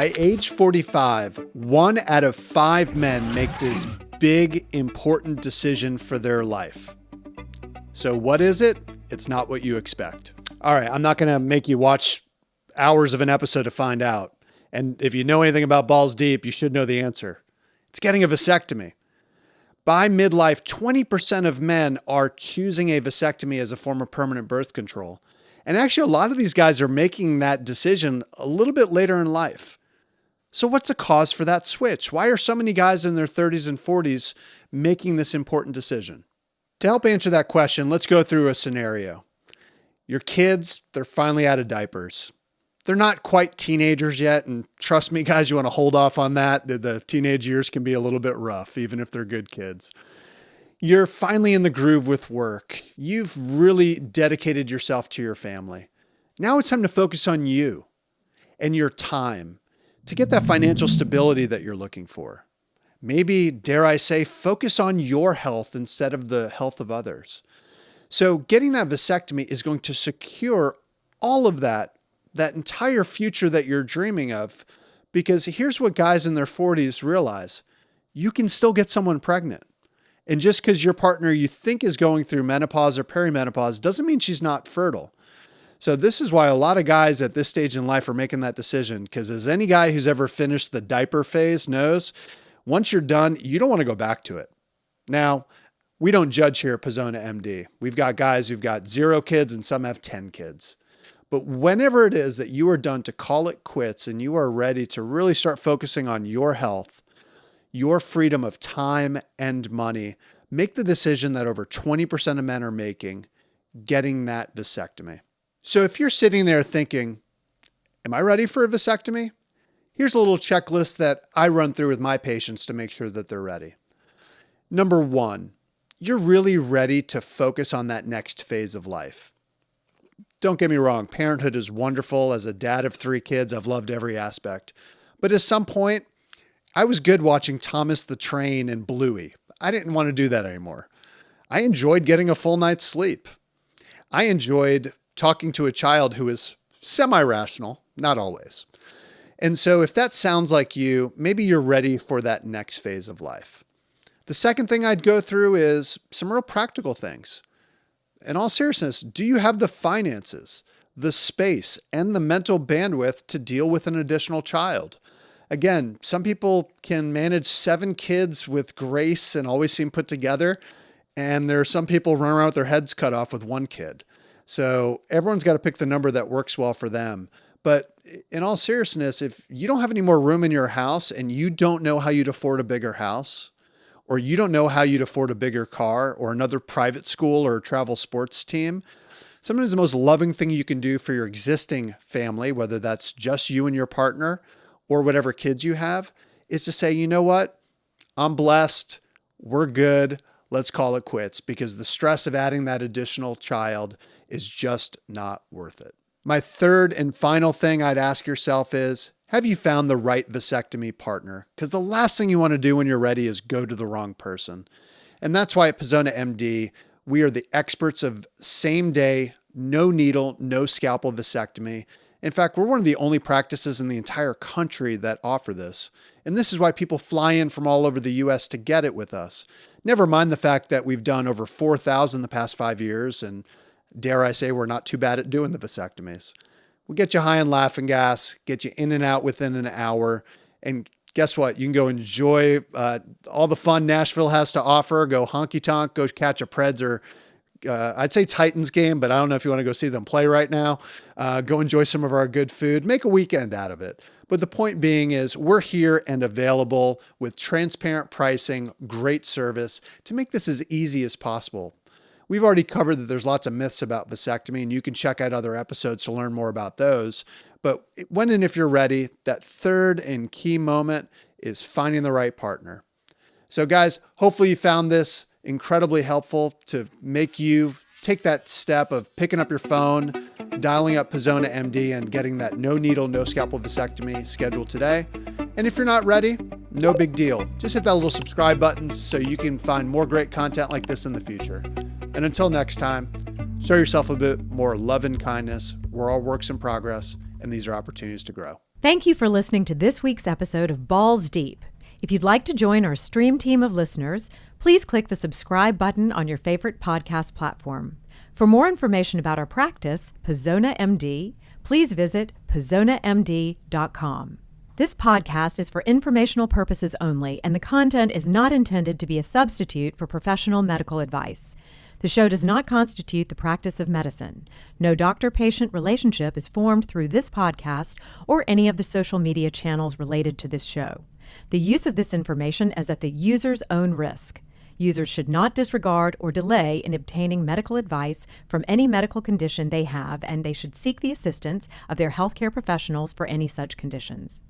By age 45, 1 out of 5 men make this big, important decision for their life. So what is it? It's not what you expect. All right, I'm not going to make you watch hours of an episode to find out. And if you know anything about balls deep, you should know the answer. It's getting a vasectomy. By midlife, 20% of men are choosing a vasectomy as a form of permanent birth control. And actually, a lot of these guys are making that decision a little bit later in life. So what's the cause for that switch? Why are so many guys in their 30s and 40s making this important decision? To help answer that question, let's go through a scenario. Your kids, they're finally out of diapers. They're not quite teenagers yet, and trust me, guys, you want to hold off on that. The teenage years can be a little bit rough, even if they're good kids. You're finally in the groove with work. You've really dedicated yourself to your family. Now it's time to focus on you and your time to get that financial stability that you're looking for. Maybe, dare I say, focus on your health instead of the health of others. So getting that vasectomy is going to secure all of that entire future that you're dreaming of, because here's what guys in their 40s realize. You can still get someone pregnant. And just because your partner you think is going through menopause or perimenopause doesn't mean she's not fertile. So this is why a lot of guys at this stage in life are making that decision, because as any guy who's ever finished the diaper phase knows, once you're done, you don't want to go back to it. Now, we don't judge here at Pazona MD. We've got guys who've got 0 kids and some have 10 kids. But whenever it is that you are done to call it quits and you are ready to really start focusing on your health, your freedom of time and money, make the decision that over 20% of men are making, getting that vasectomy. So if you're sitting there thinking, am I ready for a vasectomy? Here's a little checklist that I run through with my patients to make sure that they're ready. Number 1, you're really ready to focus on that next phase of life. Don't get me wrong, parenthood is wonderful. As a dad of 3 kids, I've loved every aspect. But at some point, I was good watching Thomas the Train and Bluey. I didn't want to do that anymore. I enjoyed getting a full night's sleep. I enjoyed talking to a child who is semi-rational, not always. And so if that sounds like you, maybe you're ready for that next phase of life. The second thing I'd go through is some real practical things. In all seriousness, do you have the finances, the space, and the mental bandwidth to deal with an additional child? Again, some people can manage 7 kids with grace and always seem put together. And there are some people run around with their heads cut off with 1 kid. So everyone's got to pick the number that works well for them. But in all seriousness, if you don't have any more room in your house and you don't know how you'd afford a bigger house, or you don't know how you'd afford a bigger car or another private school or travel sports team, sometimes the most loving thing you can do for your existing family, whether that's just you and your partner or whatever kids you have, is to say, you know what? I'm blessed. We're good. Let's call it quits, because the stress of adding that additional child is just not worth it. My third and final thing I'd ask yourself is, have you found the right vasectomy partner? Because the last thing you want to do when you're ready is go to the wrong person. And that's why at Pazona MD, we are the experts of same day, no needle, no scalpel vasectomy. In fact, we're one of the only practices in the entire country that offer this. And this is why people fly in from all over the US to get it with us. Never mind the fact that we've done over 4,000 the past 5 years. And dare I say, we're not too bad at doing the vasectomies. We'll get you high on laughing gas, get you in and out within an hour. And guess what? You can go enjoy all the fun Nashville has to offer. Go honky tonk, go catch a Preds or I'd say Titans game, but I don't know if you want to go see them play right now. Go enjoy some of our good food, make a weekend out of it. But the point being is we're here and available with transparent pricing, great service to make this as easy as possible. We've already covered that there's lots of myths about vasectomy, and you can check out other episodes to learn more about those. But when and if you're ready, that third and key moment is finding the right partner. So guys, hopefully you found this incredibly helpful to make you take that step of picking up your phone, dialing up Pazona MD, and getting that no needle, no scalpel vasectomy scheduled today. And if you're not ready, no big deal. Just hit that little subscribe button so you can find more great content like this in the future. And until next time, show yourself a bit more love and kindness. We're all works in progress, and these are opportunities to grow. Thank you for listening to this week's episode of Balls Deep. If you'd like to join our stream team of listeners, please click the subscribe button on your favorite podcast platform. For more information about our practice, Pazona MD, please visit PazonaMD.com. This podcast is for informational purposes only, and the content is not intended to be a substitute for professional medical advice. The show does not constitute the practice of medicine. No doctor-patient relationship is formed through this podcast or any of the social media channels related to this show. The use of this information is at the user's own risk. Users should not disregard or delay in obtaining medical advice from any medical condition they have, and they should seek the assistance of their healthcare professionals for any such conditions.